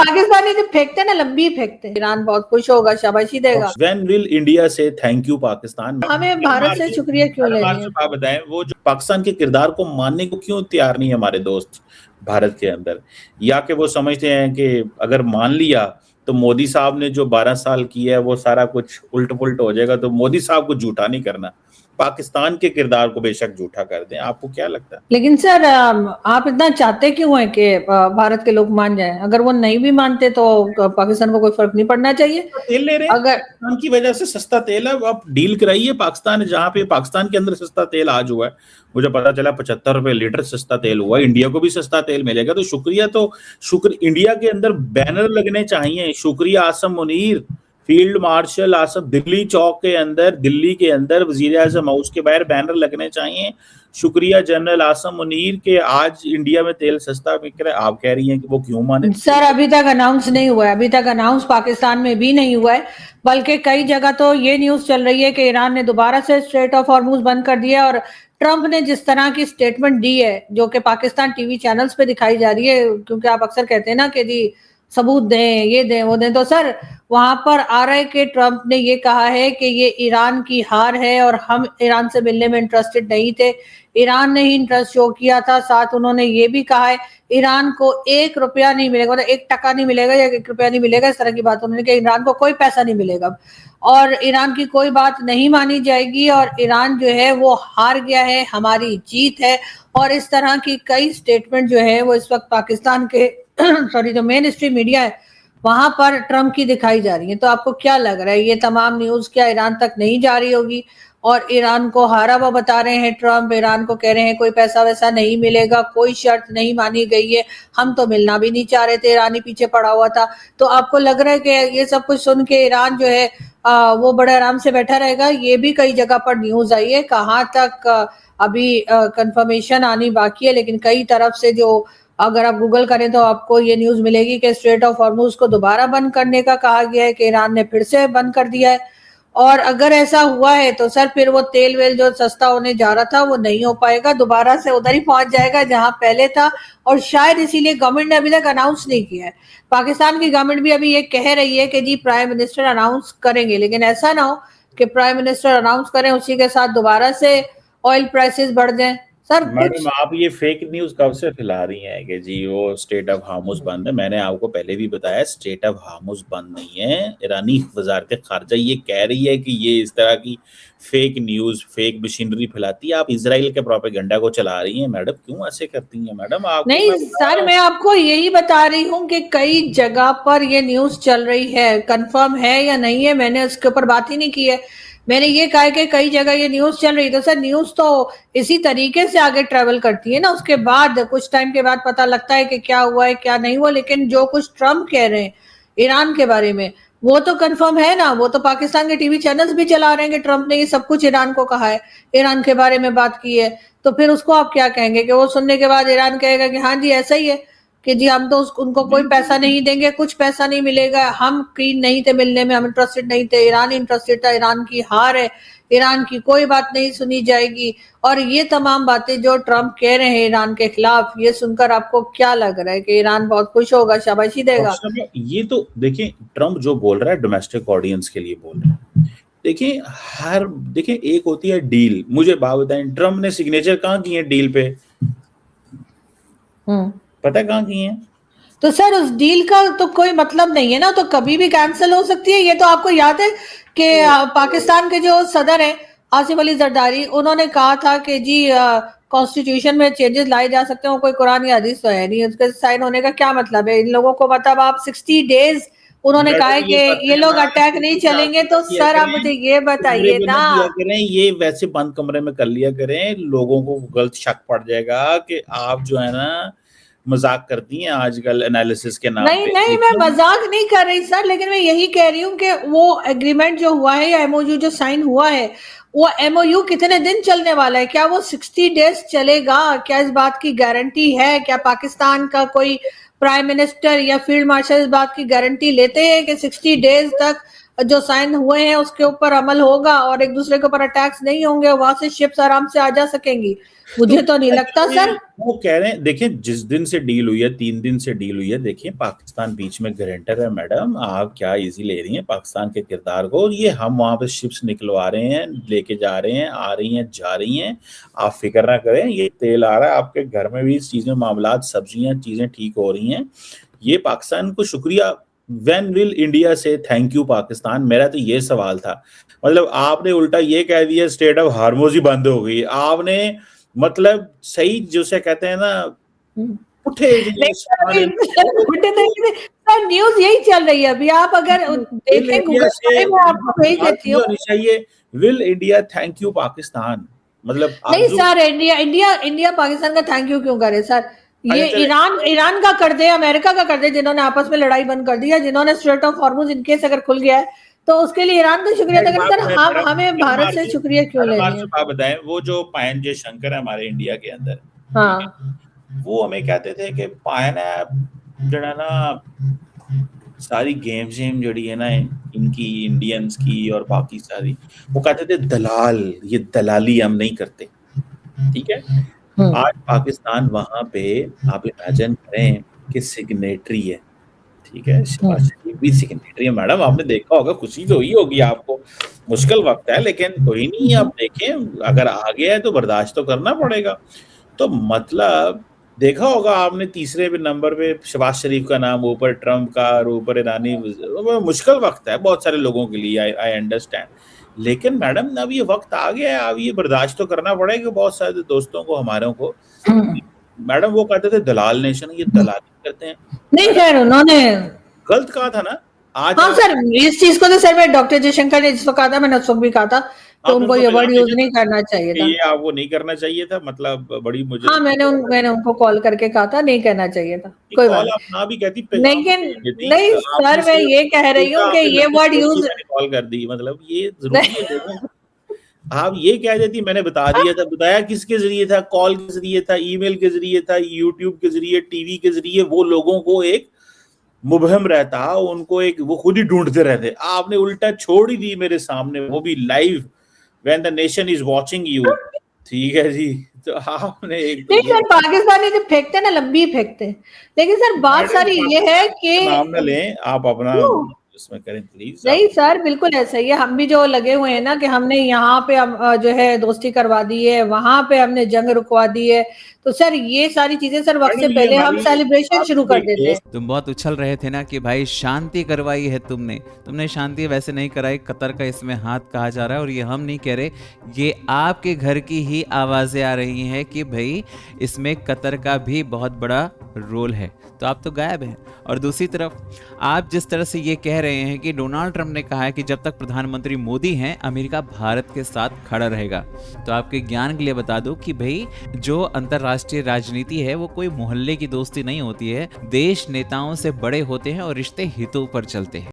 पाकिस्तानी जब फेंकते ना लंबी फेंकते, ईरान बहुत खुश होगा, शाबाशी देगा। When will India say thank you Pakistan? हमें भारत से शुक्रिया क्यों लेनी है? आप बताएं, वो जो पाकिस्तान के किरदार को मानने को क्यों तैयार नहीं है हमारे दोस्त भारत के अंदर, या कि वो समझते हैं कि अगर मान लिया तो मोदी साहब ने जो 12 साल किया है वो सारा कुछ उल्ट पुल्ट हो जाएगा, तो मोदी साहब को झूठा नहीं करना, पाकिस्तान के किरदार को बेशक झूठा कर दें। आपको क्या लगता है? लेकिन सर आप इतना चाहते क्यों हैं कि भारत के लोग मान जाएं? अगर वो नहीं भी मानते तो पाकिस्तान को कोई फर्क नहीं पड़ना चाहिए। तेल ले रहे हैं अगर पाकिस्तान की वजह से, सस्ता तेल है, आप डील कराइए पाकिस्तान, जहां पे पाकिस्तान के अंदर सस्ता तेल आज हुआ है, मुझे पता चला 75 रुपए लीटर सस्ता तेल हुआ, इंडिया को भी सस्ता तेल मिलेगा, तो शुक्र इंडिया के अंदर बैनर लगने चाहिए, शुक्रिया आसम मुनीर, फील्ड मार्शल आसम, दिल्ली चौक के अंदर, दिल्ली के अंदर वजीर आजम हाउस के बाहर बैनर लगने चाहिए, शुक्रिया जनरल आसम मुनीर के आज इंडिया में तेल सस्ता बिक रहा है। आप कह रही हैं कि वो क्यों माने? सर अभी तक अनाउंस नहीं हुआ है, अभी तक अनाउंस पाकिस्तान में भी नहीं हुआ है, बल्कि कई जगह तो ये न्यूज चल रही है कि ईरान ने दोबारा से स्ट्रेट ऑफ हॉर्मुज बंद कर दिया, और ट्रंप ने जिस तरह की स्टेटमेंट दी है जो कि पाकिस्तान टीवी चैनल्स पे दिखाई जा रही है, क्योंकि आप अक्सर कहते हैं ना कि जी सबूत दें, ये दें, वो दें, तो सर वहां पर आ रहा है कि ट्रंप ने ये कहा है कि ये ईरान की हार है और हम ईरान से मिलने में इंटरेस्टेड नहीं थे, ईरान ने ही इंटरेस्ट शो किया था। साथ उन्होंने ये भी कहा है ईरान को 1 रुपया नहीं मिलेगा, मतलब 1 टका नहीं मिलेगा या 1 रुपया नहीं मिलेगा, इस तरह की बात उन्होंने, कि ईरान को कोई पैसा नहीं मिलेगा और ईरान की कोई बात नहीं मानी जाएगी और ईरान जो है वो हार गया है, हमारी जीत है। और इस तरह की कई स्टेटमेंट जो है वो इस वक्त पाकिस्तान के सॉरी जो मेन स्ट्रीम मीडिया है वहां पर ट्रंप की दिखाई जा रही है। तो आपको क्या लग रहा है, ये तमाम न्यूज क्या ईरान तक नहीं जा रही होगी और ईरान को हारा हुआ बता रहे हैं ट्रंप, ईरान को कह रहे हैं कोई पैसा वैसा नहीं मिलेगा, कोई शर्त नहीं मानी गई है, हम तो मिलना भी नहीं चाह रहे थे, ईरान ही पीछे पड़ा हुआ था। तो आपको लग रहा है कि ये सब कुछ सुन के ईरान जो है वो बड़े आराम से बैठा रहेगा? ये भी कई जगह पर न्यूज आई है, कहाँ तक अभी कंफर्मेशन आनी बाकी है, लेकिन कई तरफ से जो अगर आप गूगल करें तो आपको ये न्यूज मिलेगी कि स्ट्रेट ऑफ हॉर्मुज को दोबारा बंद करने का कहा गया है, कि ईरान ने फिर से बंद कर दिया है। और अगर ऐसा हुआ है तो सर फिर वो तेल वेल जो सस्ता होने जा रहा था वो नहीं हो पाएगा, दोबारा से उधर ही पहुंच जाएगा जहां पहले था। और शायद इसीलिए गवर्नमेंट ने अभी तक अनाउंस नहीं किया है। पाकिस्तान की गवर्नमेंट भी अभी ये कह रही है कि जी प्राइम मिनिस्टर अनाउंस करेंगे, लेकिन ऐसा ना हो कि प्राइम मिनिस्टर अनाउंस करें उसी के साथ दोबारा से ऑयल प्राइसेस बढ़ जाएं। सर मैडम आप ये फेक न्यूज कब से फैला रही हैं कि जी वो स्टेट ऑफ हार्मुज बंद है? मैंने आपको पहले भी बताया स्टेट ऑफ हार्मुज बंद नहीं है। ईरानी वजारत खारजा ये कह रही है कि ये इस तरह की फेक न्यूज, फेक मशीनरी फैलाती है। आप इजराइल के प्रोपेगेंडा को चला रही हैं मैडम, क्यों ऐसे करती हैं मैडम? आप नहीं सर, मैं आपको यही बता रही हूँ कि कई जगह पर ये न्यूज चल रही है, कंफर्म है या नहीं है मैंने उसके ऊपर बात ही नहीं की है। मैंने ये कहा कि कई जगह ये न्यूज चल रही है, तो सर न्यूज तो इसी तरीके से आगे ट्रेवल करती है ना, उसके बाद कुछ टाइम के बाद पता लगता है कि क्या हुआ है क्या नहीं हुआ। लेकिन जो कुछ ट्रम्प कह रहे हैं ईरान के बारे में वो तो कंफर्म है ना, वो तो पाकिस्तान के टीवी चैनल्स भी चला रहे हैं कि ट्रम्प ने ये सब कुछ ईरान को कहा है, ईरान के बारे में बात की है। तो फिर उसको आप क्या कहेंगे कि वो सुनने के बाद ईरान कहेगा कि हाँ जी ऐसा ही है कि जी हम तो उनको कोई पैसा नहीं देंगे, कुछ पैसा नहीं मिलेगा, हम कीन नहीं थे मिलने में, हम इंटरेस्टेड नहीं थे, ईरान इंटरेस्टेड था, ईरान की हार है, ईरान की कोई बात नहीं सुनी जाएगी। और ये तमाम बातें जो ट्रम्प कह रहे हैं ईरान के खिलाफ, ये सुनकर आपको क्या लग रहा है कि ईरान बहुत खुश होगा, शाबाशी देगा? ये तो देखिए ट्रम्प जो बोल रहा है डोमेस्टिक ऑडियंस के लिए बोल रहा है। देखिए एक होती है डील। मुझे बात बताएं, ट्रम्प ने सिग्नेचर कहाँ किए डील पे? पता है कहाँ किए हैं? तो सर उस डील का तो कोई मतलब नहीं है ना, तो कभी भी कैंसिल हो सकती है। ये तो आपको याद है कि पाकिस्तान के जो सदर हैं आसिफ अली जरदारी, उन्होंने कहा था कि जी कॉन्स्टिट्यूशन में चेंजेस लाए जा सकते हैं, कोई कुरान या हदीस तो है नहीं, उसके साइन होने का क्या मतलब है? इन लोगों को मतलब आप 60 डेज उन्होंने कहा है कि ये लोग अटैक नहीं चलेंगे। तो सर आप मुझे ये बताइए ना, ये वैसे बंद कमरे में कर लिया करें, लोगों को गलत शक पड़ जाएगा कि आप जो है ना मजाक करती हैं आजकल एनालिसिस के नाम पे। नहीं मैं मजाक नहीं कर रही सर, लेकिन मैं यही कह रही हूँ कि वो एग्रीमेंट जो हुआ है या एमओयू जो साइन हुआ है, वो एमओयू कितने दिन चलने वाला है? क्या वो 60 डेज चलेगा? क्या इस बात की गारंटी है? क्या पाकिस्तान का कोई प्राइम मिनिस्टर या फील्ड मार्शल इस बात की गारंटी लेते हैं कि 60 डेज तक जो साइन हुए हैं उसके ऊपर अमल होगा और एक दूसरे के ऊपर अटैक्स नहीं होंगे, वहां से शिप्स आराम से आ जा सकेंगी। मुझे तो नहीं लगता सर। वो कह रहे हैं, देखिए जिस दिन से डील हुई है, 3 दिन से डील हुई है, देखिए पाकिस्तान बीच में गारंटर है मैडम, आप क्या इजी ले रही हैं पाकिस्तान के किरदार को। ये हम वहां पे शिप्स निकलवा रहे हैं, लेके जा रहे हैं, आ रही हैं, जा रही हैं, आप फिक्र ना करें, ये तेल आ रहा है आपके घर में भी, इस चीजें मामलात, सब्जियां, चीजें ठीक हो रही हैं। ये पाकिस्तान को शुक्रिया। व्हेन विल इंडिया से थैंक यू पाकिस्तान? मेरा तो ये सवाल था। मतलब आपने उल्टा ये कह दिया स्ट्रेट ऑफ हार्मोज ही बंद हो गई, आपने मतलब सही जिसे कहते हैं ना उठे सर न्यूज यही चल रही है अभी, आप अगर देखें गूगल पे मैं आपको भेज देती हूँ। चाहिए will India thank you Pakistan, मतलब नहीं sir, India India India Pakistan का थैंक यू क्यों करे सर? ये ईरान का कर दे, अमेरिका का कर दे, जिन्होंने आपस में लड़ाई बंद कर दी है, जिन्होंने स्ट्रेट ऑफ हॉर्मुज इनकेस अगर खुल गया है तो उसके लिए ईरान का शुक्रिया अदा करें। सर हम हमें भारत से शुक्रिया क्यों ले रहे हैं? आप बताएं, वो जो पायन जयशंकर है हमारे इंडिया के अंदर, हाँ, वो हमें कहते थे कि पायन है जड़ा ना सारी गेम्स जड़ी है ना इनकी, इंडियंस की और बाकी सारी, वो कहते थे दलाल, ये दलाली हम नहीं करते, ठीक है। आज पाकिस्तान वहां पे आप इमेजिन करें कि सिग्नेटरी है, ठीक है, शहबाज शरीफ भी सिग्नेटरी है मैडम, आपने देखा होगा, खुशी तो हुई होगी आपको, मुश्किल वक्त है लेकिन कोई नहीं, आप देखें अगर आ गया है तो बर्दाश्त तो करना पड़ेगा। तो मतलब देखा होगा आपने, तीसरे नंबर पे शहबाज शरीफ का नाम, ऊपर ट्रम्प का और ऊपर ईरानी, मुश्किल वक्त है बहुत सारे लोगों के लिए, आई अंडरस्टैंड, लेकिन मैडम अब ये वक्त आ गया है, अब ये बर्दाश्त तो करना पड़ेगा बहुत सारे दोस्तों को, हमारों को। मैडम वो कहते थे दलाल नेशन, ये दलाली करते हैं। नहीं सर, उन्होंने गलत कहा था ना आज। हाँ सर, इस चीज को तो सर मैं डॉक्टर जयशंकर ने जिसको कहा था, मैंने उस वक्त भी कहा था तो उनको ये वर्ड यूज नहीं करना चाहिए था, ये आपको नहीं करना चाहिए था, मतलब बड़ी मुझे, हाँ मैंने उनको कॉल करके कहा था, नहीं करना चाहिए था, कोई बात ना भी कहती, लेकिन नहीं सर, मैं ये कह रही हूँ कि ये वर्ड यूज कॉल कर दी, मतलब ये जरूरी है। आप ये कह देती मैंने बता दिया था, बताया किसके जरिए था, कॉल के जरिए था, ईमेल के जरिए था, यूट्यूब के जरिए, टीवी के जरिए, वो लोगों को एक मुबहम रहता, उनको एक वो खुद ही ढूंढते रहते, आपने उल्टा छोड़ ही दी मेरे सामने, वो भी live, when the nation is watching you, ठीक है जी। तो आपने एक नहीं सर, पाकिस्तानी जब फेंकते हैं ना लंबी फेंकते हैं, लेकिन सर बात सारी ये है कि नाम न लें आप अपना उसमें करें प्लीज। नहीं सर, बिल्कुल ऐसा ही है, हम भी जो लगे हुए हैं ना कि हमने यहाँ पे जो है दोस्ती करवा दी है, वहां पे हमने जंग रुकवा दी है, तो सर ये सारी चीजें सर वक्त से पहले हम सेलिब्रेशन शुरू कर देते हैं। तुम बहुत उछल रहे थे ना कि भाई शांति करवाई है तुमने शांति वैसे नहीं कराई, कतर का इसमें हाथ कहा जा रहा है, और ये हम नहीं कह रहे, ये आपके घर की ही आवाजें आ रही हैं कि भाई इसमें कतर का भी बहुत बड़ा रोल है, तो आप तो गायब हैं। और दूसरी तरफ आप जिस तरह से ये कह रहे हैं कि डोनाल्ड ट्रंप ने कहा है कि जब तक प्रधानमंत्री मोदी हैं अमेरिका भारत के साथ खड़ा रहेगा, तो आपके ज्ञान के लिए बता दूं कि भाई जो अंतर्राष्ट्रीय राजनीति है वो कोई मोहल्ले की दोस्ती नहीं होती है, देश नेताओं से बड़े होते हैं और रिश्ते हितों पर चलते हैं।